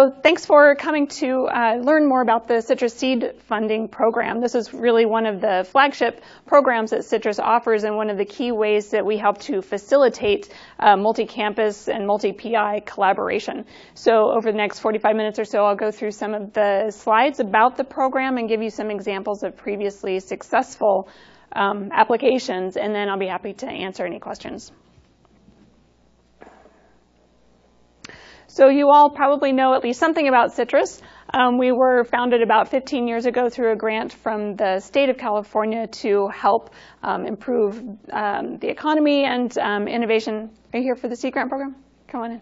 So thanks for coming to learn more about the CITRIS seed funding program. This is really one of the flagship programs that CITRIS offers and one of the key ways that we help to facilitate multi-campus and multi-PI collaboration. So over the next 45 minutes or so, I'll go through some of the slides about the program and give you some examples of previously successful applications, and then I'll be happy to answer any questions. So you all probably know at least something about CITRIS. We were founded about 15 years ago through a grant from the state of California to help improve the economy and innovation. Are you here for the seed grant program? Come on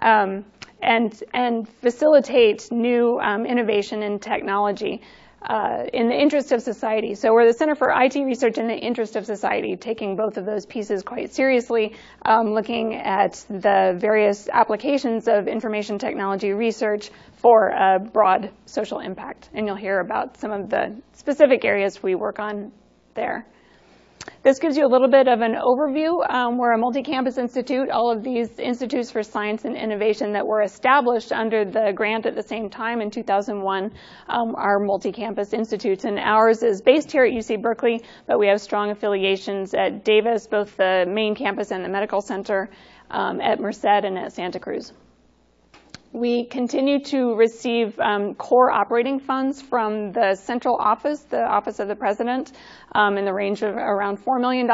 in. And facilitate new innovation and technology in the interest of society. So we're the Center for IT Research in the Interest of Society, taking both of those pieces quite seriously, looking at the various applications of information technology research for a broad social impact. And you'll hear about some of the specific areas we work on there. This gives you a little bit of an overview. We're a multi-campus institute. All of these institutes for science and innovation that were established under the grant at the same time in 2001 are multi-campus institutes. And ours is based here at UC Berkeley, but we have strong affiliations at Davis, both the main campus and the medical center, at Merced and at Santa Cruz. We continue to receive core operating funds from the central office, the Office of the President, in the range of around $4 million.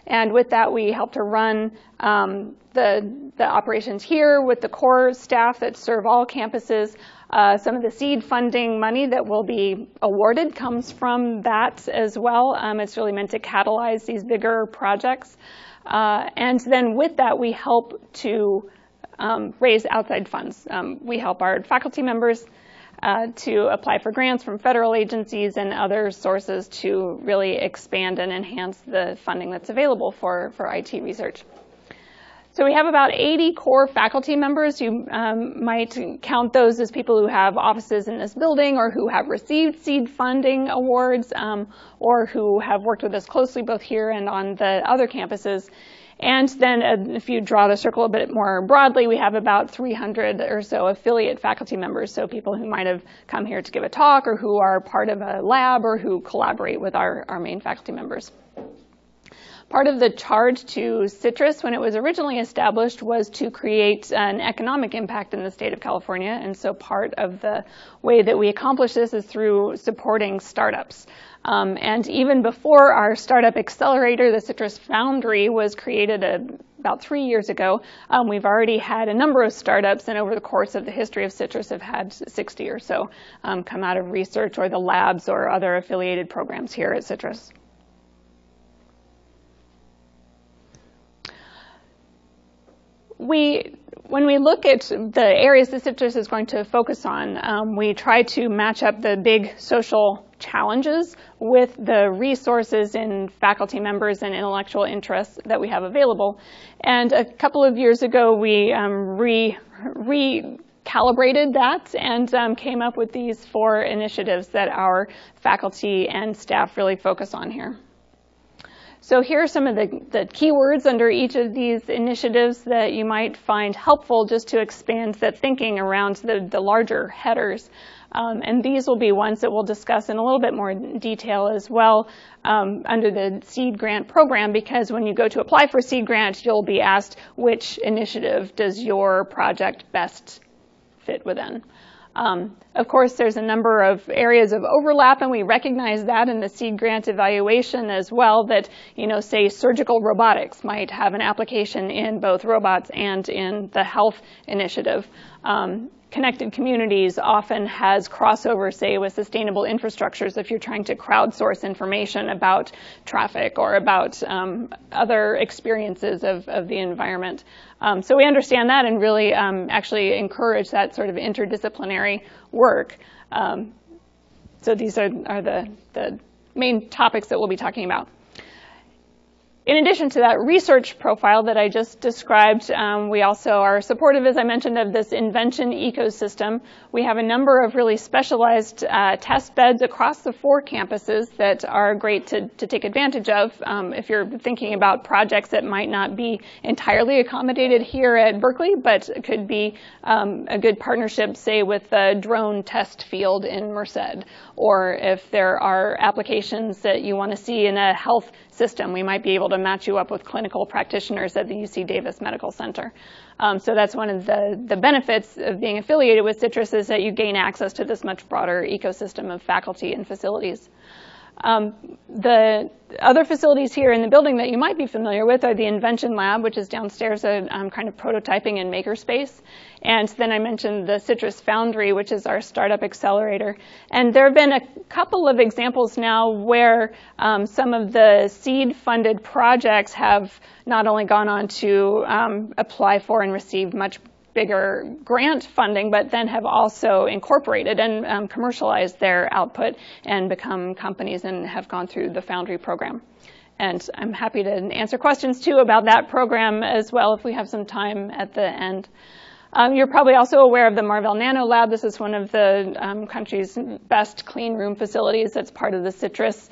And with that, we help to run the operations here with the core staff that serve all campuses. Some of the seed funding money that will be awarded comes from that as well. It's really meant to catalyze these bigger projects. And then with that, we help to raise outside funds. We help our faculty members to apply for grants from federal agencies and other sources to really expand and enhance the funding that's available for IT research. So we have about 80 core faculty members. You might count those as people who have offices in this building or who have received seed funding awards or who have worked with us closely both here and on the other campuses. And then if you draw the circle a bit more broadly, we have about 300 or so affiliate faculty members, so people who might have come here to give a talk or who are part of a lab or who collaborate with our main faculty members. Part of the charge to CITRIS when it was originally established was to create an economic impact in the state of California, and so part of the way that we accomplish this is through supporting startups. And even before our startup accelerator, the CITRIS Foundry, was created about 3 years ago, we've already had a number of startups, and over the course of the history of CITRIS have had 60 or so come out of research or the labs or other affiliated programs here at CITRIS. When we look at the areas that CITRIS is going to focus on, we try to match up the big social challenges with the resources in faculty members and intellectual interests that we have available. And a couple of years ago, we recalibrated that and came up with these 4 initiatives that our faculty and staff really focus on here. So here are some of the keywords under each of these initiatives that you might find helpful just to expand the thinking around the larger headers. And these will be ones that we'll discuss in a little bit more detail as well under the seed grant program, because when you go to apply for seed grant, you'll be asked which initiative does your project best fit within. Of course, there's a number of areas of overlap, and we recognize that in the seed grant evaluation as well, that, say surgical robotics might have an application in both robots and in the health initiative. Connected communities often has crossover, say, with sustainable infrastructures if you're trying to crowdsource information about traffic or about other experiences of the environment. So we understand that and really actually encourage that sort of interdisciplinary work. So these are the main topics that we'll be talking about. In addition to that research profile that I just described, we also are supportive, as I mentioned, of this INVENTION ecosystem. We have a number of really specialized test beds across the 4 campuses that are great to take advantage of if you're thinking about projects that might not be entirely accommodated here at Berkeley, but could be a good partnership, say, with the drone test field in Merced, or if there are applications that you want to see in a health system, we might be able to match you up with clinical practitioners at the UC Davis Medical Center. So that's one of the benefits of being affiliated with CITRIS, is that you gain access to this much broader ecosystem of faculty and facilities. The other facilities here in the building that you might be familiar with are the Invention Lab, which is downstairs, a kind of prototyping and makerspace. And then I mentioned the CITRIS Foundry, which is our startup accelerator. And there have been a couple of examples now where some of the seed-funded projects have not only gone on to apply for and receive much bigger grant funding, but then have also incorporated and commercialized their output and become companies and have gone through the Foundry program. And I'm happy to answer questions, too, about that program as well if we have some time at the end. You're probably also aware of the Marvell Nano Lab. This is one of the country's best clean room facilities that's part of the CITRIS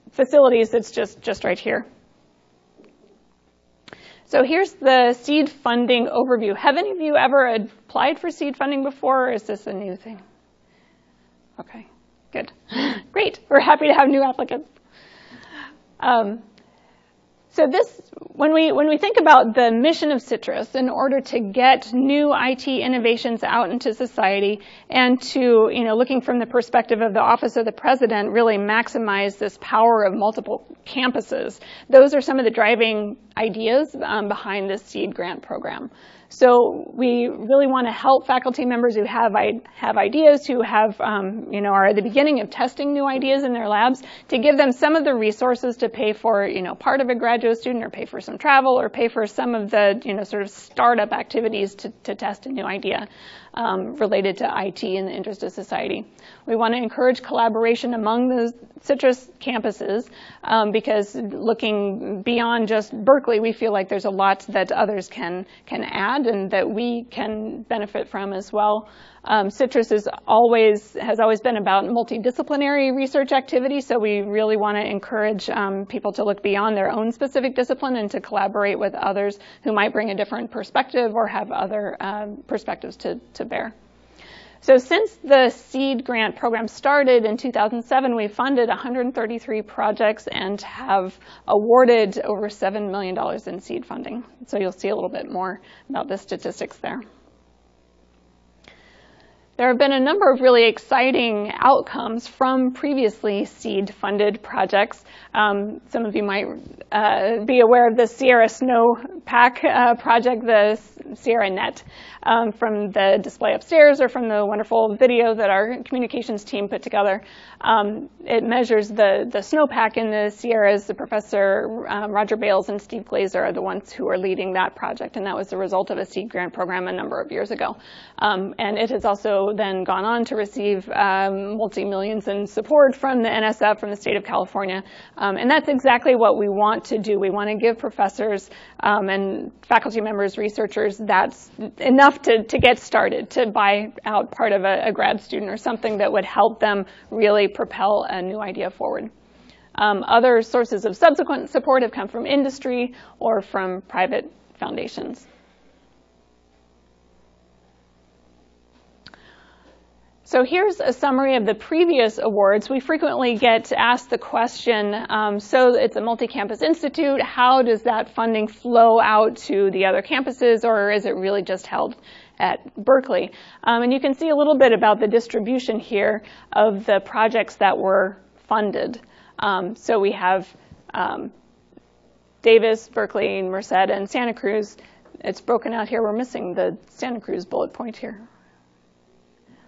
facilities that's just right here. So here's the seed funding overview. Have any of you ever applied for seed funding before, or is this a new thing? Okay, good. Great. We're happy to have new applicants. So this, when we think about the mission of CITRIS, in order to get new IT innovations out into society and to, looking from the perspective of the Office of the President, really maximize this power of multiple campuses, those are some of the driving ideas behind this seed grant program. So we really want to help faculty members who have ideas, who have, are at the beginning of testing new ideas in their labs, to give them some of the resources to pay for, part of a graduate student, or pay for some travel, or pay for some of the, sort of startup activities to test a new idea related to IT in the interest of society. We want to encourage collaboration among the CITRIS campuses because looking beyond just Berkeley, we feel like there's a lot that others can add and that we can benefit from as well. CITRIS has always been about multidisciplinary research activity, so we really want to encourage people to look beyond their own specific discipline and to collaborate with others who might bring a different perspective or have other perspectives to bear. So since the seed grant program started in 2007, we've funded 133 projects and have awarded over $7 million in seed funding. So you'll see a little bit more about the statistics there. There have been a number of really exciting outcomes from previously seed-funded projects. Some of you might be aware of the Sierra Snowpack project, the Sierra Net, from the display upstairs or from the wonderful video that our communications team put together. It measures the snowpack in the Sierras. The Professor Roger Bales and Steve Glazer are the ones who are leading that project, and that was the result of a seed grant program a number of years ago. And it has also then gone on to receive multi-millions in support from the NSF, from the state of California. And that's exactly what we want to do. We want to give professors and faculty members, researchers, that's enough to get started, to buy out part of a grad student or something that would help them really propel a new idea forward. Other sources of subsequent support have come from industry or from private foundations. So here's a summary of the previous awards. We frequently get asked the question, so it's a multi-campus institute, how does that funding flow out to the other campuses, or is it really just held at Berkeley? And you can see a little bit about the distribution here of the projects that were funded. So we have Davis, Berkeley, Merced, and Santa Cruz. It's broken out here. We're missing the Santa Cruz bullet point here.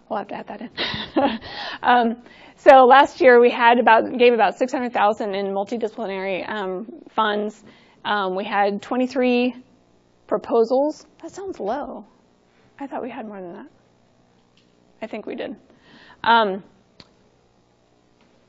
We'll have to add that in. So last year we had gave about $600,000 in multidisciplinary funds. We had 23 proposals. That sounds low. I thought we had more than that. I think we did.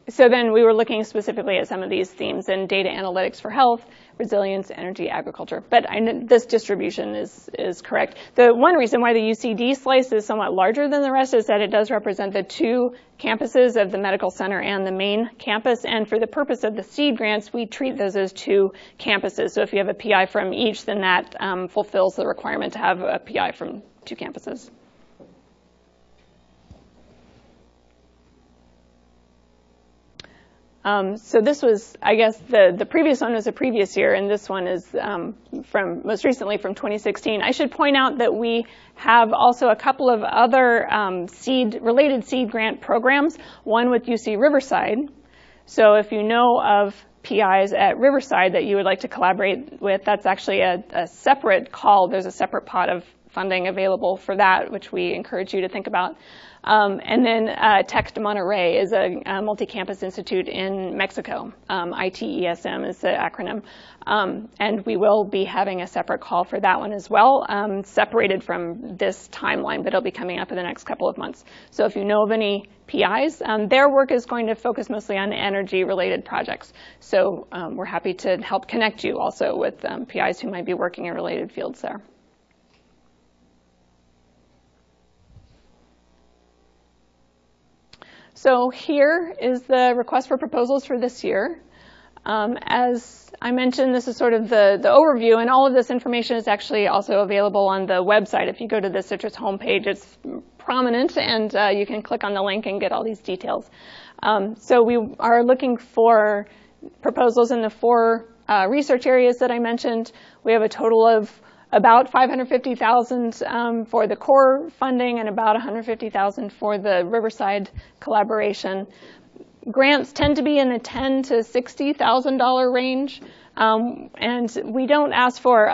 So then we were looking specifically at some of these themes in data analytics for health, resilience, energy, agriculture. But this distribution is correct. The one reason why the UCD slice is somewhat larger than the rest is that it does represent the two campuses of the medical center and the main campus. And for the purpose of the seed grants, we treat those as two campuses. So if you have a PI from each, then that fulfills the requirement to have a PI from two campuses. So this was, I guess, the previous one was a previous year, and this one is from most recently from 2016. I should point out that we have also a couple of other related seed grant programs, one with UC Riverside. So if you know of PIs at Riverside that you would like to collaborate with, that's actually a separate call. There's a separate pot of funding available for that, which we encourage you to think about. And then Tec de Monterrey is a multi-campus institute in Mexico. ITESM is the acronym. And we will be having a separate call for that one as well, separated from this timeline, but it'll be coming up in the next couple of months. So if you know of any PIs, their work is going to focus mostly on energy-related projects. So we're happy to help connect you also with PIs who might be working in related fields there. So here is the request for proposals for this year. As I mentioned, this is sort of the overview, and all of this information is actually also available on the website. If you go to the CITRIS homepage, it's prominent, and you can click on the link and get all these details. So we are looking for proposals in the four research areas that I mentioned. We have a total of about $550,000 for the core funding and about $150,000 for the Riverside collaboration. Grants tend to be in the $10,000 to $60,000 range, and we don't ask for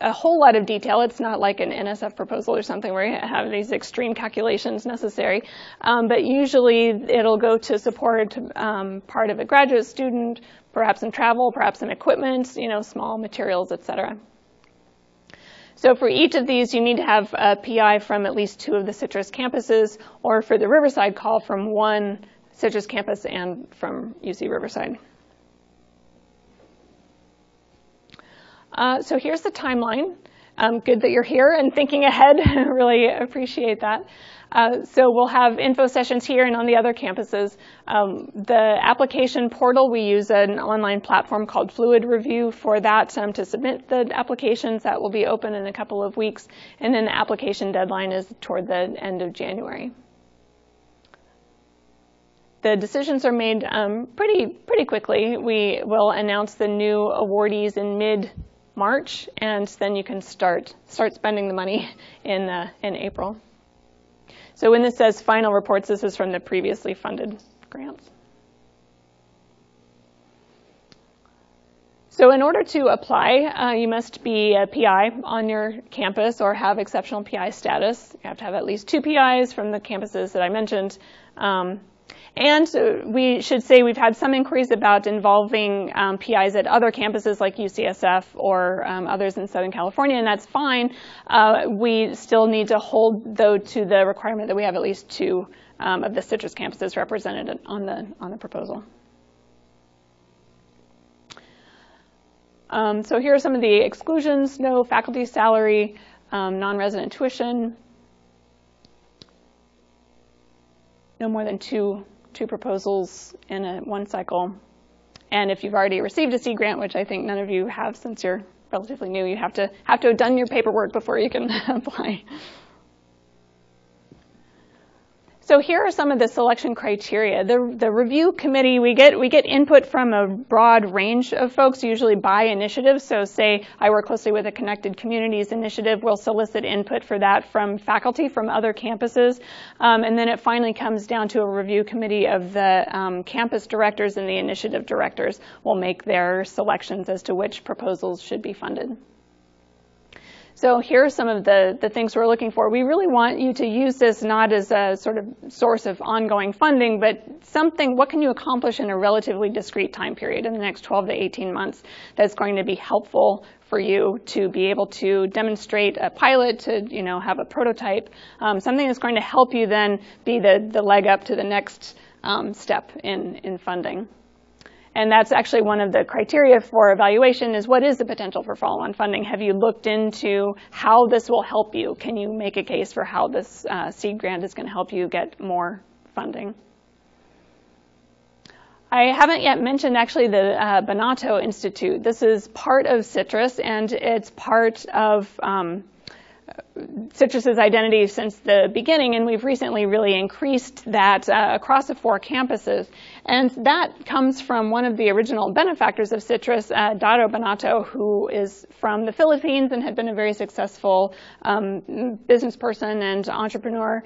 a whole lot of detail. It's not like an NSF proposal or something where you have these extreme calculations necessary, but usually it'll go to support part of a graduate student, perhaps some travel, perhaps some equipment, small materials, etc. So for each of these, you need to have a PI from at least two of the CITRIS campuses, or for the Riverside call, from one CITRIS campus and from UC Riverside. So here's the timeline. Good that you're here and thinking ahead. Really appreciate that. So we'll have info sessions here and on the other campuses. The application portal, we use an online platform called Fluid Review for that to submit the applications. That will be open in a couple of weeks. And then the application deadline is toward the end of January. The decisions are made pretty quickly. We will announce the new awardees in mid-March, and then you can start spending the money in April. So when this says final reports, this is from the previously funded grants. So in order to apply, you must be a PI on your campus or have exceptional PI status. You have to have at least two PIs from the campuses that I mentioned. And we should say we've had some inquiries about involving PIs at other campuses like UCSF or others in Southern California, and that's fine. We still need to hold, though, to the requirement that we have at least two of the CITRIS campuses represented on the proposal. So here are some of the exclusions: no faculty salary, non-resident tuition, no more than two proposals in one cycle. And if you've already received a seed grant, which I think none of you have since you're relatively new, you have to have done your paperwork before you can apply. So here are some of the selection criteria. The review committee, we get input from a broad range of folks, usually by initiative. So say I work closely with a Connected Communities initiative, we'll solicit input for that from faculty from other campuses. And then it finally comes down to a review committee of the campus directors, and the initiative directors will make their selections as to which proposals should be funded. So here are some of the things we're looking for. We really want you to use this not as a sort of source of ongoing funding, but what can you accomplish in a relatively discrete time period in the next 12 to 18 months that's going to be helpful for you to be able to demonstrate a pilot, to have a prototype, something that's going to help you then be the leg up to the next step in funding. And that's actually one of the criteria for evaluation is what is the potential for follow-on funding? Have you looked into how this will help you? Can you make a case for how this seed grant is going to help you get more funding? I haven't yet mentioned actually the Bonato Institute. This is part of CITRIS, and it's part of CITRIS's identity since the beginning, and we've recently really increased that across the 4 campuses. And that comes from one of the original benefactors of CITRIS, Dato Bonato, who is from the Philippines and had been a very successful business person and entrepreneur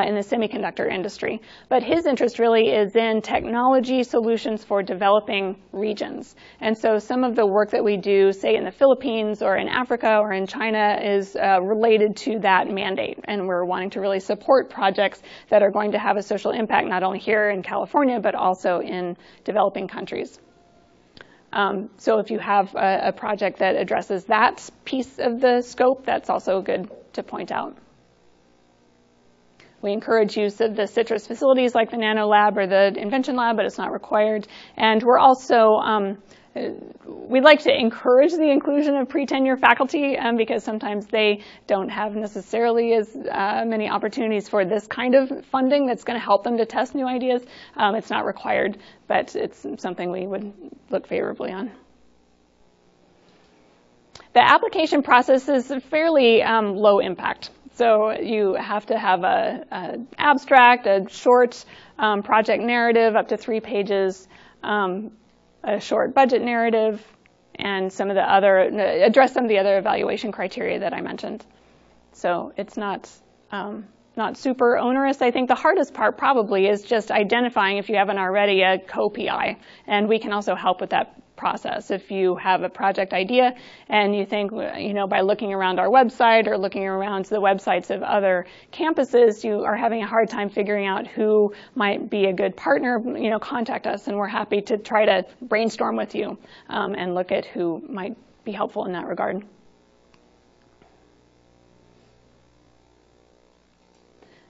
in the semiconductor industry. But his interest really is in technology solutions for developing regions. And so some of the work that we do, say in the Philippines or in Africa or in China, is related to that mandate. And we're wanting to really support projects that are going to have a social impact, not only here in California, but also in developing countries. So if you have a project that addresses that piece of the scope, that's also good to point out. We encourage use of the CITRIS facilities like the Nano Lab or the Invention Lab, but it's not required. And we're also we'd like to encourage the inclusion of pre-tenure faculty because sometimes they don't have necessarily as many opportunities for this kind of funding that's going to help them to test new ideas. It's not required, but it's something we would look favorably on. The application process is fairly low impact. So you have to have an abstract, a short project narrative up to 3 pages, a short budget narrative, and some of the other, address some of the other evaluation criteria that I mentioned. So it's not super onerous. I think the hardest part probably is just identifying, if you haven't already, a co-PI. And we can also help with that process. If you have a project idea and you think, by looking around our website or looking around the websites of other campuses, you are having a hard time figuring out who might be a good partner, contact us, and we're happy to try to brainstorm with you and look at who might be helpful in that regard.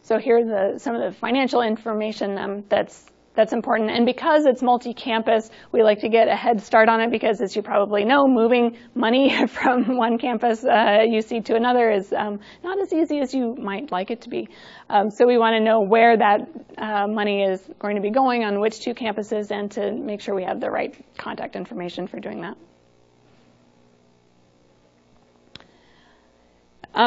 So here are some of the financial information that's important. And because it's multi-campus, we like to get a head start on it because, as you probably know, moving money from one campus UC to another is not as easy as you might like it to be. So we want to know where that money is going to be going on which 2 campuses and to make sure we have the right contact information for doing that.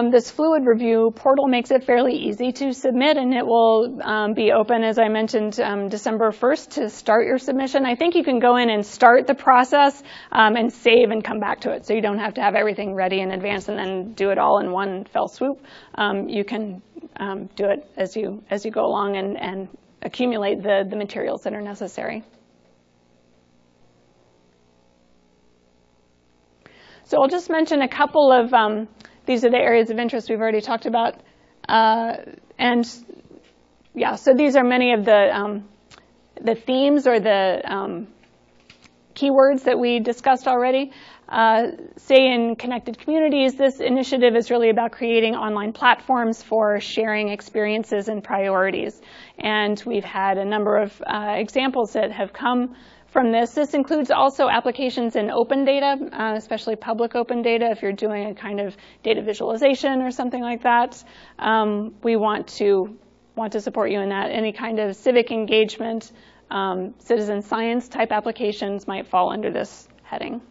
This fluid review portal makes it fairly easy to submit, and it will be open, as I mentioned, December 1st to start your submission. I think you can go in and start the process and save and come back to it, so you don't have to have everything ready in advance and then do it all in one fell swoop. You can do it as you go along and accumulate the materials that are necessary. So I'll just mention a couple of these are the areas of interest we've already talked about. So these are many of the themes or the keywords that we discussed already. Say in Connected Communities, this initiative is really about creating online platforms for sharing experiences and priorities. And we've had a number of examples that have come from this. This includes also applications in open data, especially public open data. If you're doing a kind of data visualization or something like that, we want to support you in that. Any kind of civic engagement, citizen science type applications might fall under this heading.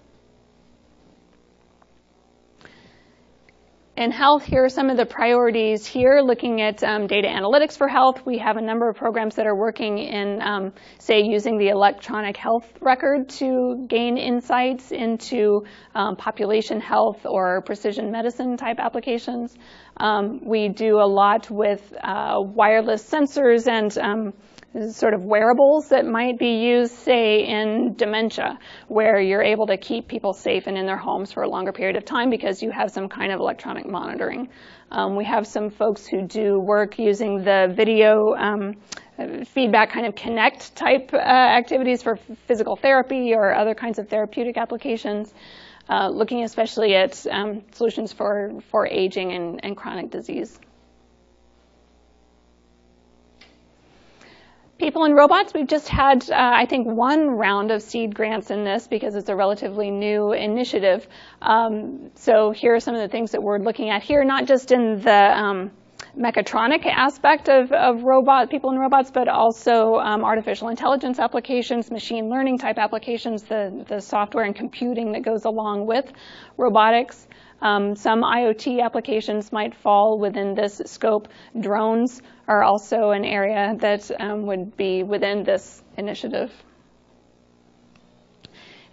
In health, here are some of the priorities here. Looking at data analytics for health, we have a number of programs that are working in, say, using the electronic health record to gain insights into population health or precision medicine type applications. We do a lot with wireless sensors and sort of wearables that might be used, say, in dementia, where you're able to keep people safe and in their homes for a longer period of time because you have some kind of electronic monitoring. We have some folks who do work using the video feedback kind of connect type activities for physical therapy or other kinds of therapeutic applications, looking especially at solutions for aging and chronic disease. People and robots, we've just had, I think, one round of seed grants in this because it's a relatively new initiative. So here are some of the things that we're looking at here, not just in the mechatronic aspect of people and robots, but also artificial intelligence applications, machine learning type applications, the software and computing that goes along with robotics. Some IoT applications might fall within this scope. Drones are also an area that would be within this initiative.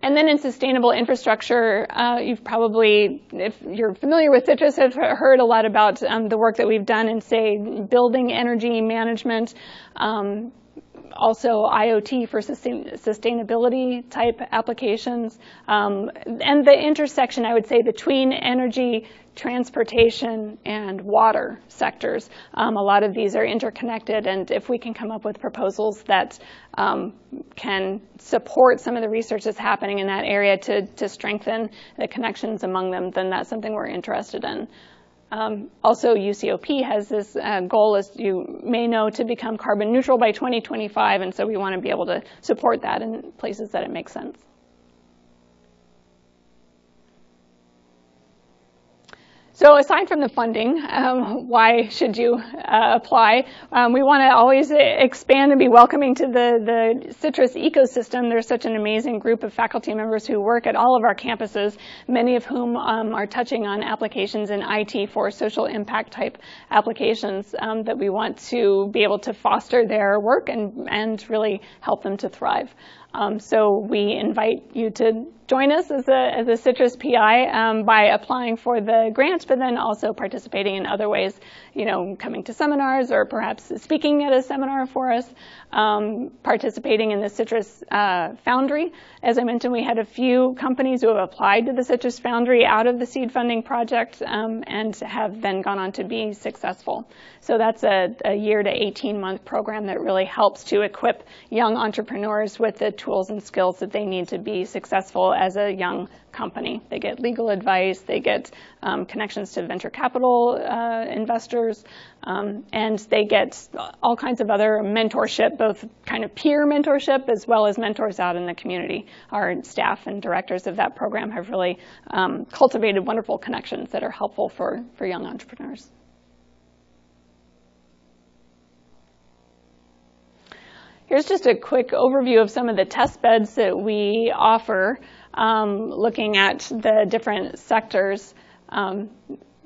And then in sustainable infrastructure, you've probably, if you're familiar with CITRIS, have heard a lot about the work that we've done in, say, building energy management, also IoT for sustainability type applications, and the intersection, I would say, between energy, transportation, and water sectors. A lot of these are interconnected, and if we can come up with proposals that can support some of the research that's happening in that area to strengthen the connections among them, then that's something we're interested in. Also, UCOP has this goal, as you may know, to become carbon neutral by 2025, and so we want to be able to support that in places that it makes sense. So aside from the funding, why should you apply? We want to always expand and be welcoming to the CITRIS ecosystem. There's such an amazing group of faculty members who work at all of our campuses, many of whom are touching on applications in IT for social impact type applications that we want to be able to foster their work and really help them to thrive. So we invite you to join us as a CITRIS PI by applying for the grant, but then also participating in other ways, coming to seminars or perhaps speaking at a seminar for us, participating in the CITRIS Foundry. As I mentioned, we had a few companies who have applied to the CITRIS Foundry out of the seed funding project and have then gone on to be successful. So that's a year to 18-month program that really helps to equip young entrepreneurs with the tools and skills that they need to be successful as a young company. They get legal advice, they get connections to venture capital investors, and they get all kinds of other mentorship, both kind of peer mentorship as well as mentors out in the community. Our staff and directors of that program have really cultivated wonderful connections that are helpful for young entrepreneurs. Here's just a quick overview of some of the test beds that we offer, looking at the different sectors. I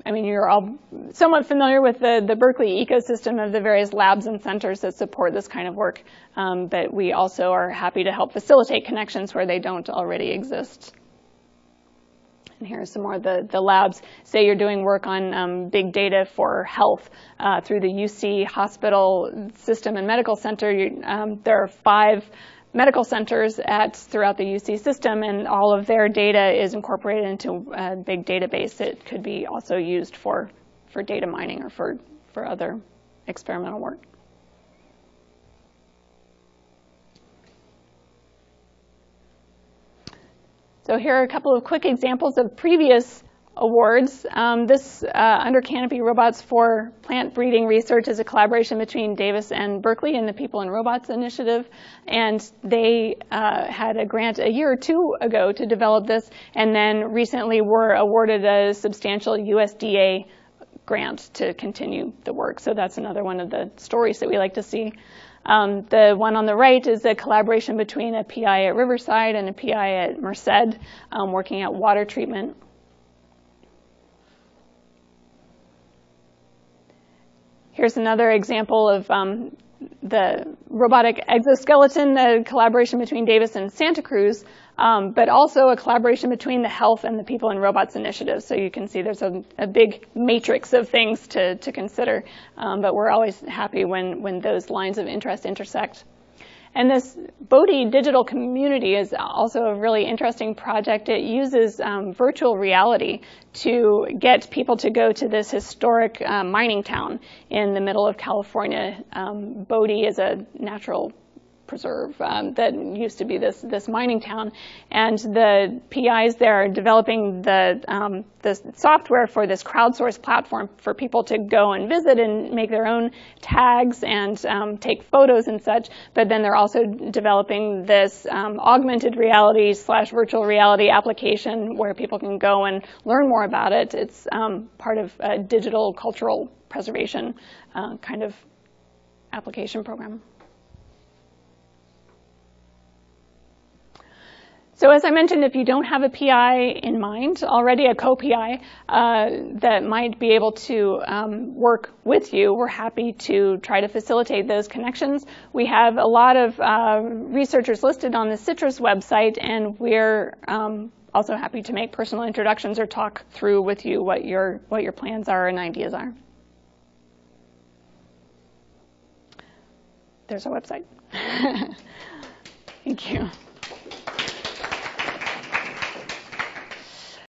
mean, you're all somewhat familiar with the Berkeley ecosystem of the various labs and centers that support this kind of work, but we also are happy to help facilitate connections where they don't already exist. And here's some more of the labs. Say you're doing work on big data for health through the UC hospital system and medical center. There are 5 medical centers throughout the UC system, and all of their data is incorporated into a big database that could be also used for data mining or for other experimental work. So here are a couple of quick examples of previous awards. This Under Canopy Robots for Plant Breeding Research is a collaboration between Davis and Berkeley and the People and Robots Initiative. And they had a grant a year or 2 ago to develop this, and then recently were awarded a substantial USDA grant to continue the work. So that's another one of the stories that we like to see. The one on the right is a collaboration between a PI at Riverside and a PI at Merced, working at water treatment. Here's another example of the robotic exoskeleton, the collaboration between Davis and Santa Cruz, but also a collaboration between the Health and the People and Robots Initiative. So you can see there's a big matrix of things to consider, but we're always happy when those lines of interest intersect. And this Bodhi digital community is also a really interesting project. It uses virtual reality to get people to go to this historic mining town in the middle of California. Bodhi is a natural preserve that used to be this mining town. And the PIs there are developing the software for this crowdsourced platform for people to go and visit and make their own tags and take photos and such. But then they're also developing this augmented reality / virtual reality application where people can go and learn more about it. It's part of a digital cultural preservation kind of application program. So as I mentioned, if you don't have a PI in mind already, a co-PI that might be able to work with you, we're happy to try to facilitate those connections. We have a lot of researchers listed on the CITRIS website, and we're also happy to make personal introductions or talk through with you what your plans are and ideas are. There's our website. Thank you.